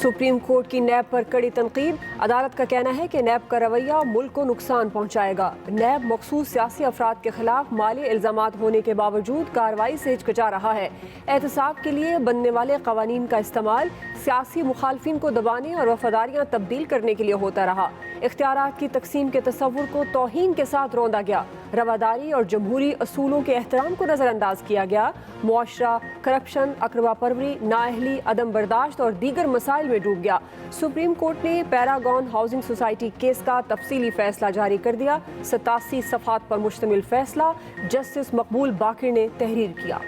Supreme court की नैब पर कड़ी तनकीद। अदालत का कहना है कि नैब का रवैया मुल्क को नुकसान पहुँचाएगा। नैब मखसूस सियासी अफराद के खिलाफ माली इल्ज़ामात होने के बावजूद कार्रवाई से हिचकिचा रहा है। एहतसाब के लिए बनने वाले कवानीन का इस्तेमाल सियासी मुखालफिन को दबाने और वफादारियाँ तब्दील करने के लिए होता रहा। इख्तियारात की तकसीम के तस्वुर को तौहीन के साथ रौंदा गया। रवादारी और जमहूरी असूलों के एहतराम को नज़रअंदाज किया गया। मुआशरा करप्शन, अकरवा परवरी, नाअहली, अदम बर्दाश्त और दीगर मसाइल में डूब गया। सुप्रीम कोर्ट ने पैरागॉन हाउसिंग सोसाइटी केस का तफसीली फैसला जारी कर दिया। 87 सफ़हात पर मुश्तमिल फैसला जस्टिस मकबूल बाकिर ने तहरीर किया।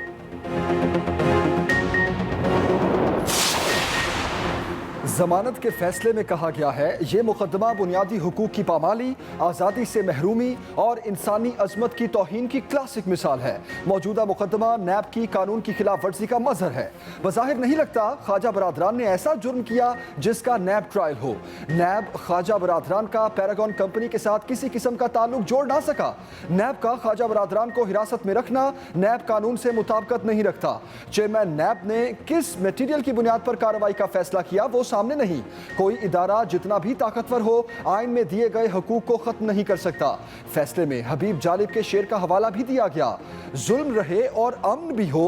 जमानत के फैसले में कहा गया है ये मुकदमा बुनियादी हुकूक की पामाली, आज़ादी से महरूमी और इंसानी अजमत की तौहीन की क्लासिक मिसाल है। मौजूदा मुकदमा नैब की कानून की खिलाफ वर्जी का मजहर है। बज़ाहिर नहीं लगता ख्वाजा बरादरान ने ऐसा जुर्म किया जिसका नैब ट्रायल हो। नैब ख्वाजा बरादरान का पैरागॉन कंपनी के साथ किसी किस्म का ताल्लुक जोड़ ना सका। नैब का ख्वाजा बरादरान को हिरासत में रखना नैब कानून से मुताबिकत नहीं रखता। चेयरमैन नैब ने किस मटीरियल की बुनियाद पर कार्रवाई का फैसला किया वो सामने नहीं। कोई इदारा जितना भी ताकतवर हो आइन में दिए गए हुकूक को खत्म नहीं कर सकता। फैसले में हबीब जालिब के शेर का हवाला भी दिया गया, जुल्म रहे और अमन भी हो,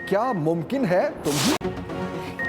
क्या मुमकिन है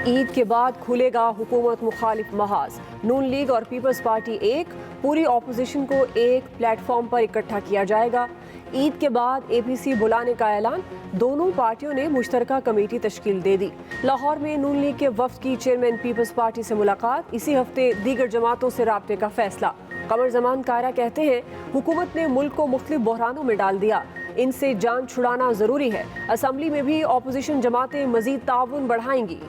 ईद के बाद खुलेगा हुकूमत मुखालिफ महाज। नून लीग और पीपल्स पार्टी एक, पूरी ऑपोजिशन को एक प्लेटफॉर्म पर इकट्ठा किया जाएगा। ईद के बाद एपीसी बुलाने का ऐलान। दोनों पार्टियों ने मुश्तरका कमेटी तश्कील दे दी। लाहौर में नून लीग के वफ्द की चेयरमैन पीपल्स पार्टी से मुलाकात। इसी हफ्ते दीगर जमातों से राब्ते का फैसला। कमर जमान कायरा कहते हैं हुकूमत ने मुल्क को मुख्तलिफ बहरानों में डाल दिया, इनसे जान छुड़ाना जरूरी है। असम्बली में भी ऑपोजिशन जमातें मजीद ताउन बढ़ाएंगी।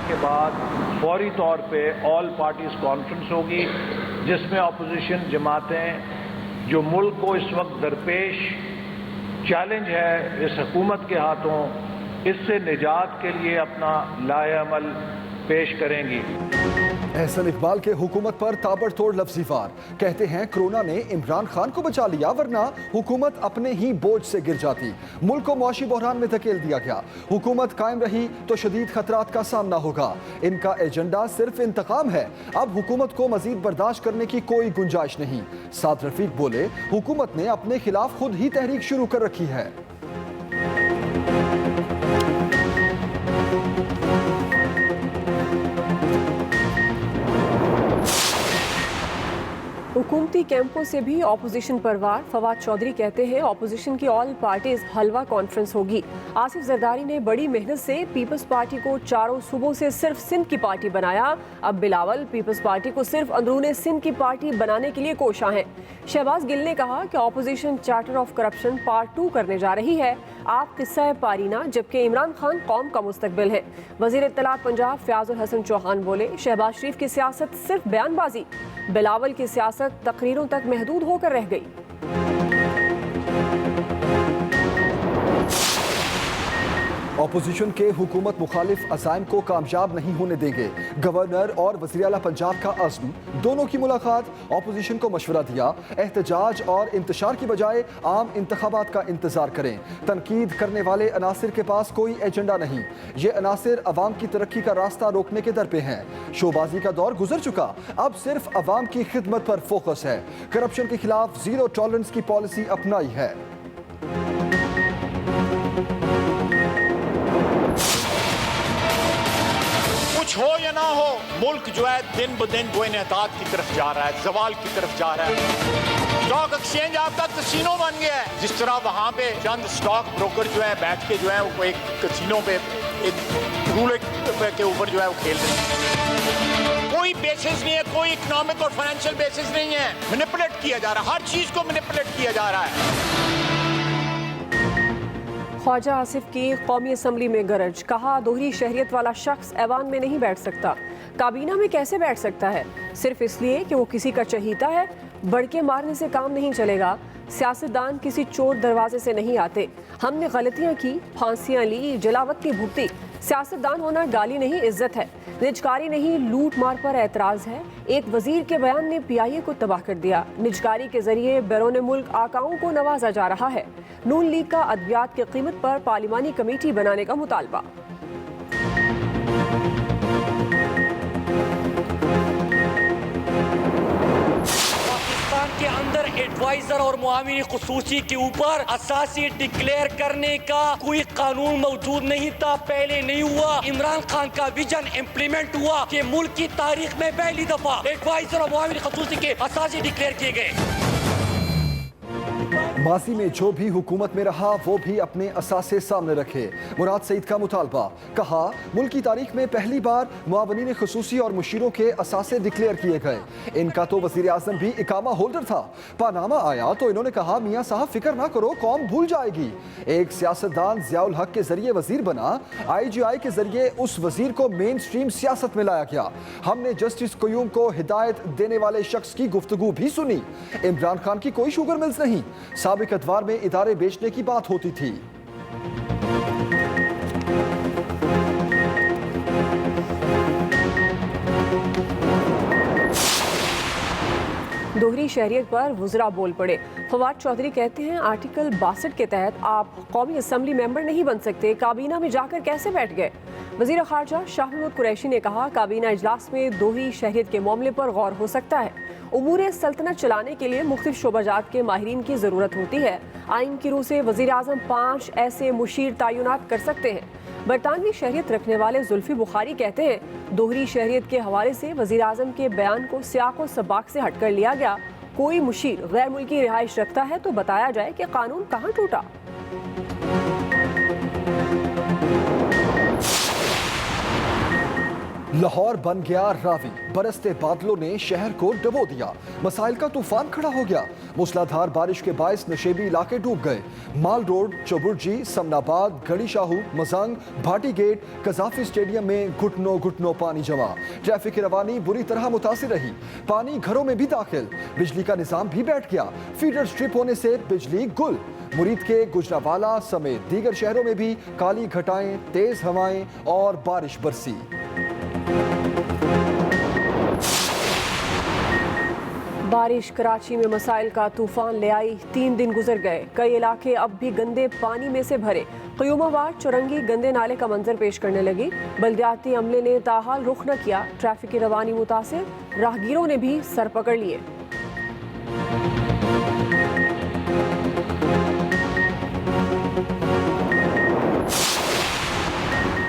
के बाद फौरी तौर पे ऑल पार्टीज कॉन्फ्रेंस होगी जिसमें अपोजिशन जमातें जो मुल्क को इस वक्त दरपेश चैलेंज है इस हुकूमत के हाथों, इससे निजात के लिए अपना लाएअमल पेश करेंगी। एहसन इकबाल के हुकूमत पर ताबड़तोड़ लफ्ज़ी वार। कहते हैं कोरोना ने इमरान खान को बचा लिया वरना हुकूमत अपने ही बोझ से गिर जाती। मुल्क को मुआशी बहरान में धकेल दिया गया। हुकूमत कायम रही तो शदीद खतरात का सामना होगा। इनका एजेंडा सिर्फ इंतकाम है। अब हुकूमत को मजीद बर्दाश्त करने की कोई गुंजाइश नहीं। साद रफीक बोले हुकूमत ने अपने खिलाफ खुद ही तहरीक शुरू कर रखी है। हुकूमती कैंपों से भी ऑपोजिशन पर वार। फवाद चौधरी कहते हैं ऑपोजिशन की ऑल पार्टीज हलवा कॉन्फ्रेंस होगी। आसिफ जरदारी ने बड़ी मेहनत से पीपल्स पार्टी को चारों सूबों से सिर्फ सिंध की पार्टी बनाया। अब बिलावल पीपल्स पार्टी को सिर्फ अंदरूने सिंध की पार्टी बनाने के लिए कोशा हैं। शहबाज गिल ने कहा कि opposition charter of corruption part 2 करने जा रही है। आप किस्सा पारीना जबकि इमरान खान कौम का मुस्तकबिल है। वजीर इत्तलात पंजाब फयाजुल हसन चौहान बोले शहबाज शरीफ की सियासत सिर्फ बयानबाजी, बिलावल की सियासत तकरीरों तक महदूद होकर रह गई। ऑपोजिशन के हुकूमत मुखालिफ अज़ाइम को कामयाब नहीं होने देंगे। गवर्नर और वज़ीर आला पंजाब का अज़्म। दोनों की मुलाकात। ऑपोजिशन को मशवरा दिया एहतजाज और इंतशार की बजाय आम इंतखाबात का इंतजार करें। तनकीद करने वाले अनासिर के पास कोई एजेंडा नहीं। ये अनासिर अवाम की तरक्की का रास्ता रोकने के दर पे हैं। शोबाजी का दौर गुजर चुका, अब सिर्फ अवाम की खिदमत पर फोकस है। करप्शन के खिलाफ जीरो टॉलरेंस की पॉलिसी अपनाई है। हो या ना हो, मुल्क जो है दिन ब दिन वो इन्हतात की तरफ जा रहा है, जवाल की तरफ जा रहा है। स्टॉक एक्सचेंज आपका कसीनो बन गया है। जिस तरह वहां पे चंद स्टॉक ब्रोकर जो है बैठ के जो है वो एक कसीनो पे एक रूलेट के ऊपर जो है वो खेल रहे हैं। कोई बेसिस नहीं है, कोई इकोनॉमिक और फाइनेंशियल बेसिस नहीं है। मैनिपुलेट किया जा रहा है, हर चीज को मैनिपुलेट किया जा रहा है। ख्वाजा आसिफ की कौमी असम्बली में गरज। कहा दोहरी शहरियत वाला शख्स ऐवान में नहीं बैठ सकता। काबीना में कैसे बैठ सकता है? सिर्फ इसलिए कि वो किसी का चहीता है। बढ़ के मारने से काम नहीं चलेगा। सियासतदान किसी चोर दरवाजे से नहीं आते। हमने गलतियां की, फांसियां ली, जलावतनी भुगती। सियासतदान होना गाली नहीं, इज्जत है। निजकारी नहीं, लूट मार पर एतराज है। एक वजीर के बयान ने PIA को तबाह कर दिया। निजकारी के जरिए बैरून मुल्क आकाओं को नवाजा जा रहा है। नून लीग का अद्वियात की कीमत पर पार्लिमानी कमेटी बनाने का मुतालबा। के अंदर एडवाइजर और मुआविन खुसूसी के ऊपर असासी डिक्लेयर करने का कोई कानून मौजूद नहीं था, पहले नहीं हुआ। इमरान खान का विजन इम्प्लीमेंट हुआ कि मुल्क की तारीख में पहली दफा एडवाइजर और मुआविन खुसूसी के असासी डिक्लेयर किए गए। माजी में जो भी हुकूमत में रहा वो भी अपने असासे सामने रखे। मुराद सईद का मुतालबा, कहा मुल्क की तारीख में पहली बार मुआवनीन खुसूसी और मुशीरों के असासे डिक्लेयर किए गए। इनका तो वजीर आजम भी इकामा होल्डर था। पानामा आया तो इन्होंने कहा मियाँ साहब फिक्र ना करो, कौम भूल जाएगी। एक सियासतदान ज़ियाउल हक के जरिए वजीर बना, IGI के जरिए उस वजीर को मेन स्ट्रीम सियासत में लाया गया। हमने जस्टिस क़य्यूम को हिदायत देने वाले शख्स की गुफ्तगू भी सुनी। इमरान खान की कोई शुगर मिल्स नहीं, साबिक अदवार में इदारे बेचने की बात होती थी। दोहरी शहरियत पर वज़रा बोल पड़े। फवाद चौधरी कहते हैं आर्टिकल 62 के तहत आप कौमी असम्बली मेंबर नहीं बन सकते, काबीना में जाकर कैसे बैठ गए। वज़ीर ख़ारजा शाह महमूद कुरैशी ने कहा काबीना इजलास में दोहरी शहरियत के मामले पर गौर हो सकता है। उमूर सल्तनत चलाने के लिए मुख्तलिफ शोबाजात के माहिरीन की ज़रूरत होती है। आइन की रूह से वज़ीर आज़म 5 ऐसे मुशीर तयनात कर सकते हैं। बरतानवी शहरियत रखने वाले जुल्फी बुखारी कहते हैं दोहरी शहरियत के हवाले से वज़ीर आज़म के बयान को सियाक़ो सबाक से हटकर लिया गया। कोई मुशीर गैर मुल्की रिहाइश रखता है तो बताया जाए कि कानून कहाँ टूटा। लाहौर बन गया रावी, बरसते बादलों ने शहर को डबो दिया। मसाइल का तूफान खड़ा हो गया। मूसलाधार बारिश के बायस नशेबी इलाके डूब गए। माल रोड, चौबुर्जी, समनाबाद, गड़ी शाहू, मजंग, भाटी गेट, कजाफी स्टेडियम में घुटनों घुटनों पानी जमा। ट्रैफिक की रवानी बुरी तरह मुतासिर रही। पानी घरों में भी दाखिल। बिजली का निजाम भी बैठ गया। फीडर स्ट्रिप होने से बिजली गुल। मुरीद के गुजरावाला समेत दीगर शहरों में भी काली घटाएं, तेज हवाएं और बारिश बरसी। बारिश कराची में मसाइल का तूफान ले आई। 3 दिन गुजर गए, कई इलाके अब भी गंदे पानी में से भरे। क़यूमाबाद चुरंगी गंदे नाले का मंजर पेश करने लगी। बल्दियाती अमले ने ताहाल रुख न किया। ट्रैफिक की रवानी मुतासिर, राहगीरों ने भी सर पकड़ लिए।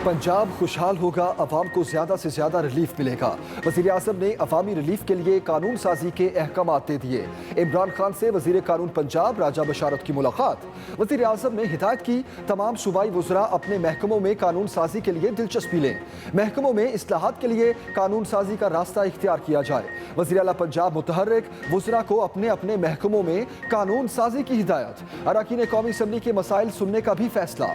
पंजाब खुशहाल होगा, अवाम को ज्यादा से ज्यादा रिलीफ मिलेगा। वजीर आज़म ने अवामी रिलीफ के लिए कानून साजी के अहकामात दे दिए। इमरान खान से वजीर कानून पंजाब राजा बशारत की मुलाकात। वजीर आज़म ने हिदायत की तमाम सूबाई वज़रा अपने महकमों में कानून साजी के लिए दिलचस्पी लें। महकमों में इस्लाहात के लिए कानून साजी का रास्ता इख्तियार किया जाए। वज़ीर आला पंजाब मुतहर्रिक वज़रा को अपने अपने महकमों में कानून साजी की हिदायत। अरकान कौमी असम्बली के मसाइल सुनने का भी फैसला।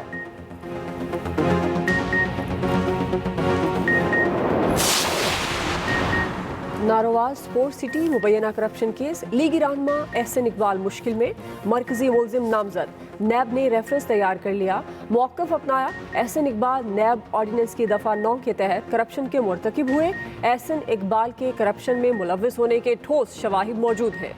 नारोवाज स्पोर्ट्स सिटी मुबैना करप्शन केस, लीगी रहनुमा एहसन इकबाल मुश्किल में, मरकजी मुलजिम नामजद। नैब ने रेफरेंस तैयार कर लिया, मौक़िफ़ अपनाया। एहसन इकबाल नैब ऑर्डिनेंस की दफ़ा 9 के तहत करप्शन के मुर्तकिब हुए। एहसन इकबाल के करप्शन में मुलव्विस होने के ठोस शवाहिद मौजूद हैं।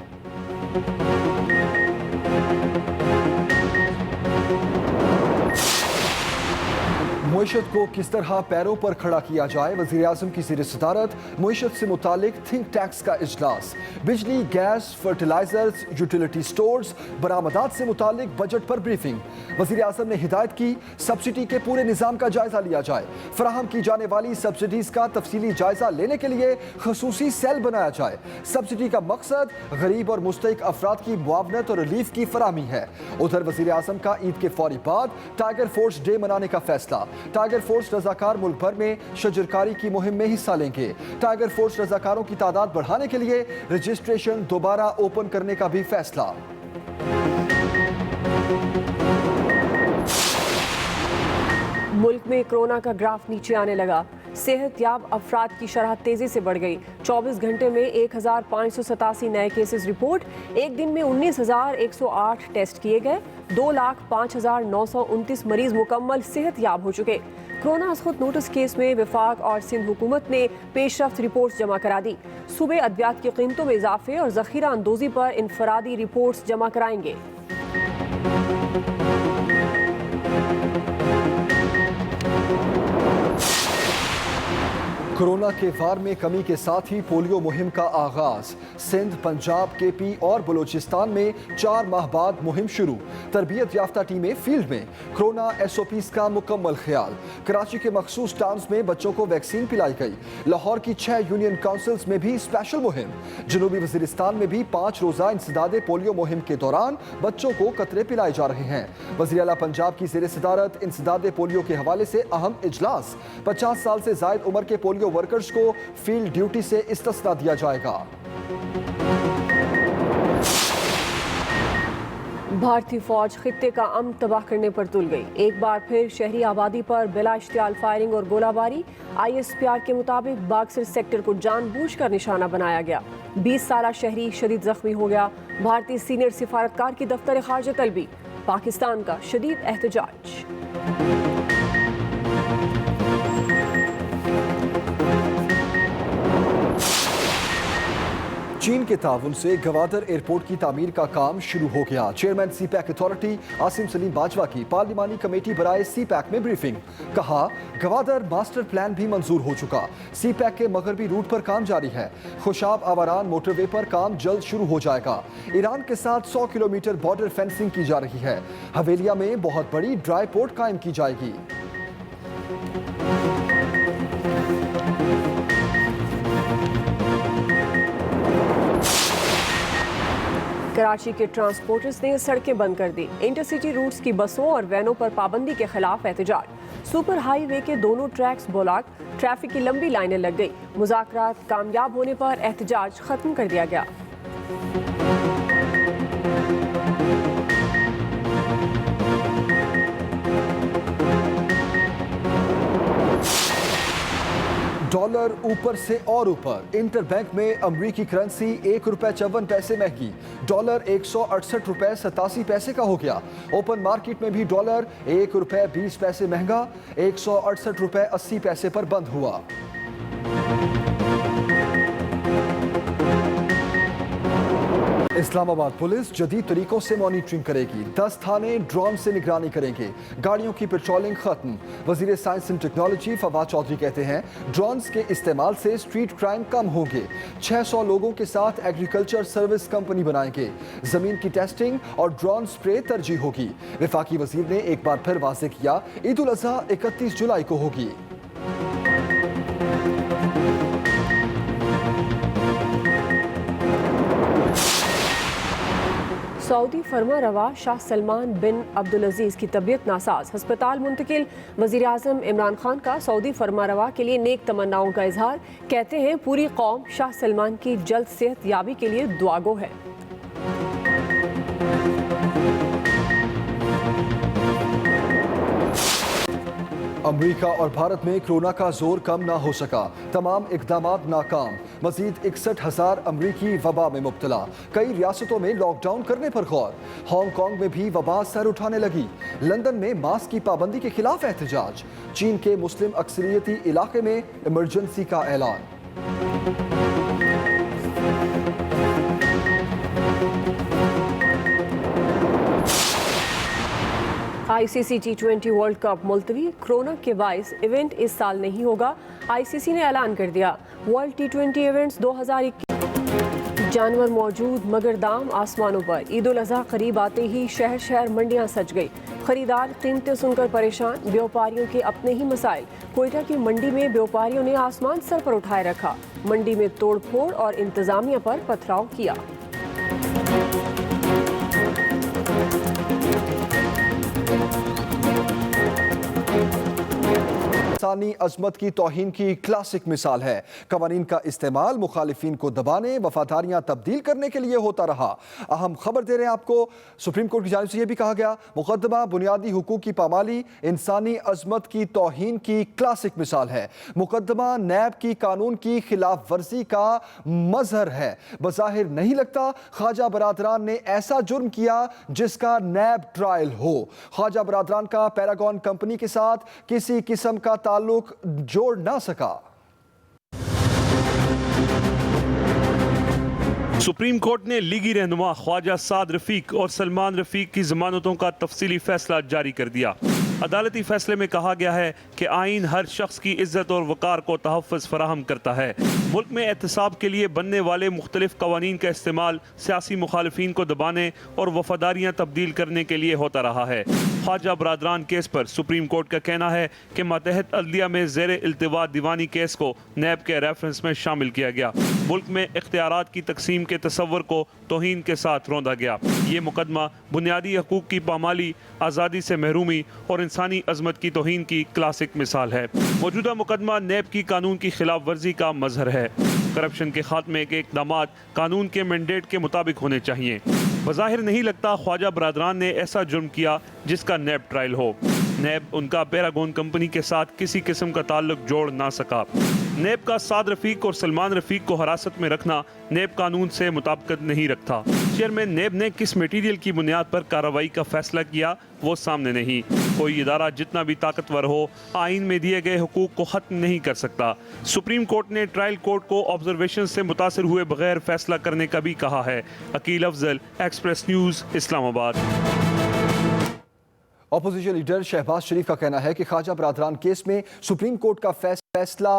मुईशत को किस तरह पैरों पर खड़ा किया जाए, वज़ीर आज़म की ज़ेर सदारत मुईशत से मुतालिक थिंक टैंक्स का इजलास। बिजली, गैस, फर्टिलाइजर्स, यूटिलिटी स्टोर्स, बरामदात से मुतालिक बजट पर ब्रीफिंग। वज़ीर आज़म ने हिदायत की सब्सिडी के पूरे निज़ाम का जायजा लिया जाए। फराहम की जाने वाली सब्सिडीज़ का तफसीली जायजा लेने के लिए खसूसी सेल बनाया जाए। सब्सिडी का मकसद गरीब और मुस्तहिक अफराद की मुआवनत और रिलीफ की फराहमी है। उधर वज़ीर आज़म का ईद के फौरी बाद टाइगर फोर्स डे मनाने का फैसला। टाइगर फोर्स रजाकार मुल्क भर में शजरकारी की मुहिम में हिस्सा लेंगे। टाइगर फोर्स रजाकारों की तादाद बढ़ाने के लिए रजिस्ट्रेशन दोबारा ओपन करने का भी फैसला। मुल्क में कोरोना का ग्राफ नीचे आने लगा। सेहत याब अफराद की शरह तेजी से बढ़ गई। 24 घंटे में 1587 नए केसेस रिपोर्ट। एक दिन में 19,108 टेस्ट किए गए। 2,05,929 मरीज मुकम्मल सेहत याब हो चुके। कोरोना खुद नोटिस केस में वफाक और सिंध हुकूमत ने पेशरफ्त रिपोर्ट्स जमा करा दी। सूबे अद्वियात की कीमतों में इजाफे और ज़ख़ीरा अंदोज़ी पर इनफरादी रिपोर्ट्स जमा कराएंगे। कोरोना के वार में कमी के साथ ही पोलियो मुहिम का आगाज। सिंध, पंजाब, केपी और बलूचिस्तान में 4 माह बाद मुहिम शुरू। तरबियत याफ्ता टीमें फील्ड में। कोरोना SOPs का मुकम्मल ख्याल। कराची के मखसूस टाउन्स में बच्चों को वैक्सीन पिलाई गई। लाहौर की 6 यूनियन काउंसिल्स में भी स्पेशल मुहिम। जनूबी वजीरिस्तान में भी 5 रोजा इंसदादे पोलियो मुहिम के दौरान बच्चों को कतरे पिलाए जा रहे हैं। वज़ीर आला पंजाब की ज़ेर सदारत इंसदादे पोलियो के हवाले से अहम इजलास। 50 साल से जायद उम्र के पोलियो वर्कर्स को फील्ड ड्यूटी से इस्तिस्ना दिया जाएगा। भारतीय फौज खित्ते का अमन तबाह करने पर तुल गई। एक बार फिर शहरी आबादी पर बिला इश्तियाल फायरिंग और गोलाबारी। ISPR के मुताबिक बागसर सेक्टर को जानबूझकर निशाना बनाया गया। 20 साला शहरी शदीद जख्मी हो गया। भारतीय सीनियर सिफारतकार की दफ्तर खारजा तलबी। पाकिस्तान का शदीद एहतजाज। चीन के ताउन से गवादर एयरपोर्ट की तामीर का काम शुरू हो गया। Chairman CPAC authority Asim Salim Bajwa की पार्लिमानी कमेटी बराए CPAC में ब्रीफिंग। कहा गवादर मास्टर प्लान भी मंजूर हो चुका। CPAC के मगरबी रूट पर काम जारी है। खुशाब आवारान मोटरवे पर काम जल्द शुरू हो जाएगा। ईरान के साथ 100 किलोमीटर बॉर्डर फेंसिंग की जा रही है। हवेलिया में बहुत बड़ी ड्राई पोर्ट कायम की जाएगी। कराची के ट्रांसपोर्टर्स ने सड़कें बंद कर दी। इंटरसिटी रूट्स की बसों और वैनों पर पाबंदी के खिलाफ एहतजाज। सुपर हाईवे के दोनों ट्रैक्स ब्लॉक। ट्रैफिक की लंबी लाइनें लग गई। मुज़ाकरात कामयाब होने पर एहतजाज खत्म कर दिया गया। डॉलर ऊपर से और ऊपर। इंटर बैंक में अमरीकी करेंसी ₹1.54 महंगी। डॉलर 168 रुपए 87 पैसे का हो गया। ओपन मार्केट में भी डॉलर ₹1.20 महंगा 168 रुपए 80 पैसे पर बंद हुआ। इस्लामाबाद पुलिस जदीद तरीकों से मॉनिटरिंग करेगी। 10 थाने ड्रोन से निगरानी करेंगे। गाड़ियों की पेट्रोलिंग खत्म। वजीर science and technology Fawad Chaudhry कहते हैं ड्रोन्स के इस्तेमाल से स्ट्रीट क्राइम कम होंगे। 600 लोगों के साथ एग्रीकल्चर सर्विस कंपनी बनाएंगे। जमीन की टेस्टिंग और ड्रोन स्प्रे तरजीह होगी। वफाकी वजीर ने एक बार फिर वाज़ेह किया ईद उल अज़हा 31 जुलाई को होगी। सऊदी फरमा रवा शाह सलमान बिन अब्दुल अजीज की तबीयत नासाज। हस्पताल मुंतकिल। वजीर आज़म इमरान खान का सऊदी फरमा रवा के लिए नेक तमन्नाओं का इजहार। कहते हैं पूरी कौम शाह सलमान की जल्द सेहत याबी के लिए दुआगो है। अमेरिका और भारत में कोरोना का जोर कम ना हो सका। तमाम इकदामात नाकाम। मजीद 61,000 अमरीकी वबा में मुब्तला। कई रियासतों में लॉकडाउन करने पर गौर। हांगकांग में भी वबा सर उठाने लगी। लंदन में मास्क की पाबंदी के खिलाफ एहतजाज। चीन के मुस्लिम अक्सरियती इलाके में इमरजेंसी का ऐलान। ICC T20 वर्ल्ड कप मुलतवी। कोरोना के बाइस इवेंट इस साल नहीं होगा। ICC ने ऐलान कर दिया। World T20 events 2021। जानवर मौजूद मगर दाम आसमानों पर। ईद उल अज़हा करीब आते ही शहर शहर मंडियां सज गई। खरीदार कीमतें सुनकर परेशान। व्यापारियों के अपने ही मसाइल। कोयटा की मंडी में व्यापारियों ने आसमान सर पर उठाए रखा। मंडी में तोड़ फोड़ और इंतजामिया पर पथराव किया। इंसानी अजमत की तौहीन की क्लासिक मिसाल है। कवानीन का इस्तेमाल मुखालिफिन को दबाने, वफादारियां तब्दील करने के लिए होता रहा। अहम खबर दे रहे हैं आपको, सुप्रीम कोर्ट की जानिब से यह भी कहा गया, मुकदमा बुनियादी हुकूक की पामाली इंसानी अजमत की तौहीन की क्लासिक मिसाल है। मुकदमा नैब की कानून की खिलाफ वर्जी का मजहर है। बज़ाहिर नहीं लगता ख्वाजा बरादरान ने ऐसा जुर्म किया जिसका नैब ट्रायल हो। ख्वाजा बरादरान का पैरागॉन कंपनी के साथ किसी किस्म का ताल्लुक जोड़ ना सका। सुप्रीम कोर्ट ने लीगी रहनुमा ख्वाजा साद रफीक और सलमान रफीक की जमानतों का तफसीली फैसला जारी कर दिया। अदालती फैसले में कहा गया है कि आइन हर शख्स की इज्जत और वक़ार को तहफ़्फ़ुज़ फराहम करता है। मुल्क में एहतसाब के लिए बनने वाले मुख्तलिफ कवानीन का इस्तेमाल सियासी मुखालिफिन को दबाने और वफादारियाँ तब्दील करने के लिए होता रहा है। ख्वाजा बरादरान केस पर सुप्रीम कोर्ट का कहना है कि मातहत अदलिया में ज़ेर इल्तिवा दीवानी केस को नैब के रेफरेंस में शामिल किया गया। मुल्क में इख्तियारात की तकसीम के तसव्वुर को तौहीन के साथ रौंदा गया। ये मुकदमा बुनियादी हकूक़ की पामाली, आज़ादी से महरूमी और इंसानी अजमत की तौहीन की क्लासिक मिसाल है। मौजूदा मुकदमा नैब की कानून की खिलाफ वर्जी का मजहर है। करप्शन के खात्मे के इक़दामात कानून के मैंडेट के मुताबिक होने चाहिए। बज़ाहिर नहीं लगता ख्वाजा बरादरान ने ऐसा जुर्म किया जिसका नैब ट्रायल हो। नैब उनका पैरागॉन कंपनी के साथ किसी किस्म का ताल्लुक जोड़ ना सका। नैब का साद रफीक और सलमान रफीक को हिरासत में रखना नैब कानून से मुताबिकत नहीं रखता। चेयरमैन नैब ने किस मटीरियल की बुनियाद पर कार्रवाई का फैसला किया वो सामने नहीं। कोई इदारा जितना भी ताकतवर हो आइन में दिए गए हुकूक को ख़त्म नहीं कर सकता। सुप्रीम कोर्ट ने ट्रायल कोर्ट को ऑब्जर्वेशन से मुतासिर हुए बगैर फैसला करने का भी कहा है। Aqeel Afzal, express news, Islamabad. Opposition leader Shahbaz Sharif का कहना है कि ख्वाजा बरादरान केस में सुप्रीम कोर्ट का फैसला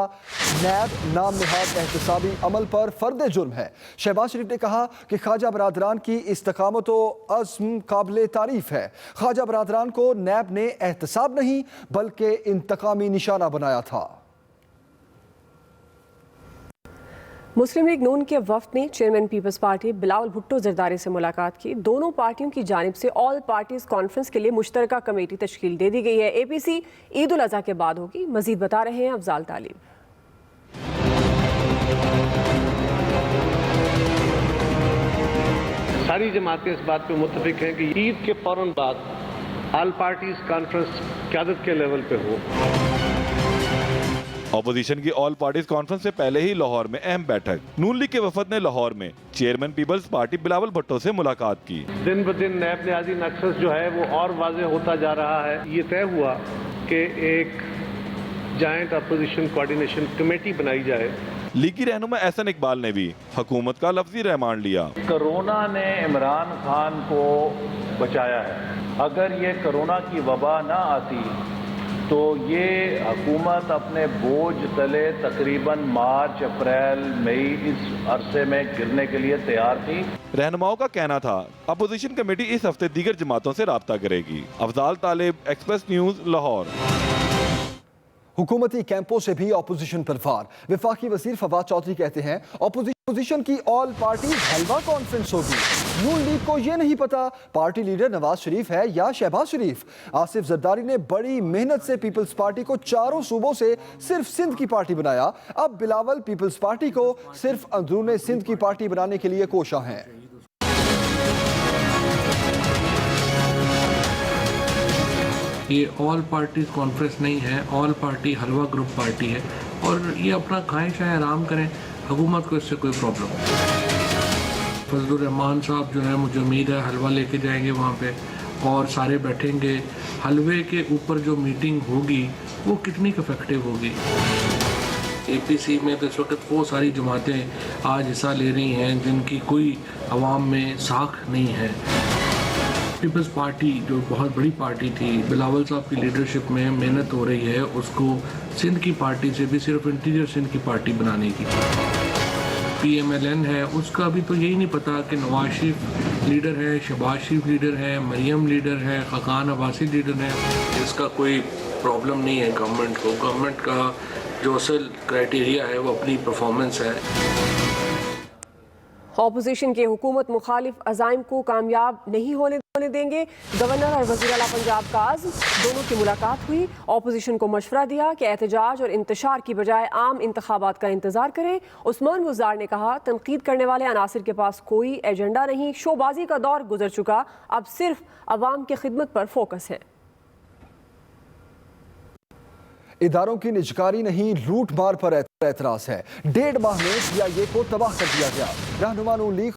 नैब नाम नहाद एहतसाबी अमल पर फर्द जुर्म है। शहबाज शरीफ ने कहा कि ख्वाजा बरादरान की इस्तकामत व अज़्म काबिल तारीफ है। ख्वाजा बरादरान को नैब ने एहतसाब नहीं बल्कि इंतकामी निशाना बनाया था। मुस्लिम लीग नून के वफ्द ने chairman people's party Bilawal Bhutto Zardari से मुलाकात की। दोनों पार्टियों की जानिब से ऑल पार्टीज कॉन्फ्रेंस के लिए मुश्तरका कमेटी तश्कील दे दी गई है। APC ईद उल अज़हा के बाद होगी। मजीद बता रहे हैं अफजाल तालिब। सारी जमातें इस बात पे मुत्तफिक हैं कि ईद के फौरन बाद ऑल पार्टीज कॉन्फ्रेंस क़यादत के लेवल पे हो। अपोजिशन की ऑल पार्टीज कॉन्फ्रेंस से पहले ही लाहौर में अहम बैठक। नून लीग के वफद ने लाहौर में chairman people's party Bilawal Bhutto से मुलाकात की। दिन ब दिन नैब नियाज़ी नक्सस जो है वो और वाज़ेह होता जा रहा है। ये तय हुआ कि एक जॉइंट अपोजिशन कोऑर्डिनेशन कमेटी बनाई जाए। लीगी रहनुमा एहसन इकबाल ने भी हुकूमत का लफ्जी रहमान लिया। कोरोना ने इमरान खान को बचाया है। अगर ये कोरोना की वबा ना आती तो ये हुकूमत अपने बोझ तले तकरीबन मार्च, अप्रैल, मई इस अरसे में गिरने के लिए तैयार थी। रहनुमाओं का कहना था अपोजिशन कमेटी इस हफ्ते दीगर जमातों से राब्ता करेगी। अफजाल तालिब, एक्सप्रेस न्यूज़, लाहौर। हुकूमती कैंपों से भी अपोजिशन पर वार। वफाकी वजीर फवाद चौधरी कहते हैं अपोजिशन की ऑल पार्टी हलवा कॉन्फ्रेंस होगी। नून लीग को ये नहीं पता पार्टी लीडर नवाज शरीफ है या शहबाज शरीफ। आसिफ जरदारी ने बड़ी मेहनत से पीपल्स पार्टी को चारों सूबों से सिर्फ सिंध की पार्टी बनाया। अब बिलावल पीपल्स पार्टी को सिर्फ अंदरूने सिंध की पार्टी बनाने के लिए कोशा हैं। ये ऑल पार्टीज कॉन्फ्रेंस नहीं है, ऑल पार्टी हलवा ग्रुप पार्टी है और ये अपना खाएं शाएं आराम करें, हुकूमत को इससे कोई प्रॉब्लम नहीं। फजलुर रहमान साहब जो है मुझे उम्मीद है हलवा लेके जाएंगे वहाँ पे और सारे बैठेंगे। हलवे के ऊपर जो मीटिंग होगी वो कितनी इफेक्टिव होगी। APC में तो इस वक्त वो सारी जमातें आज हिस्सा ले रही हैं जिनकी कोई अवाम में साख नहीं है। पीपल्स पार्टी जो बहुत बड़ी पार्टी थी, बिलावल साहब की लीडरशिप में मेहनत हो रही है उसको सिंध की पार्टी से भी सिर्फ इंटीरियर सिंध की पार्टी बनाने की। PMLN है उसका अभी तो यही नहीं पता कि नवाज शरीफ लीडर है, शहबाज शरीफ लीडर है, मरियम लीडर है, खाकान अब्बासी लीडर है। इसका कोई प्रॉब्लम नहीं है गवर्नमेंट को। गवर्नमेंट का जो असल क्राइटेरिया है वो अपनी परफॉर्मेंस है। अपोजिशन के हुकूमत मुखालिफ अज़ाइम को कामयाब नहीं होने होने देंगे। गवर्नर और वज़ीर आला पंजाब का आज़म दोनों की मुलाकात हुई। ऑपोजिशन को मशवरा दिया कि एहतजाज और इंतशार की बजाय आम इंतखाबात का इंतजार करें। उस्मान बुज़दार ने कहा, तनकीद करने वाले अनासिर के पास कोई एजेंडा नहीं, शोबाजी का दौर गुजर चुका, अब सिर्फ अवाम की खिदमत पर फोकस है। इदारों की निजकारी नहीं, लूट मार पर एतराज है। 1.5 माह में CIA को तबाह कर दिया गया। रहनुमा नून लीग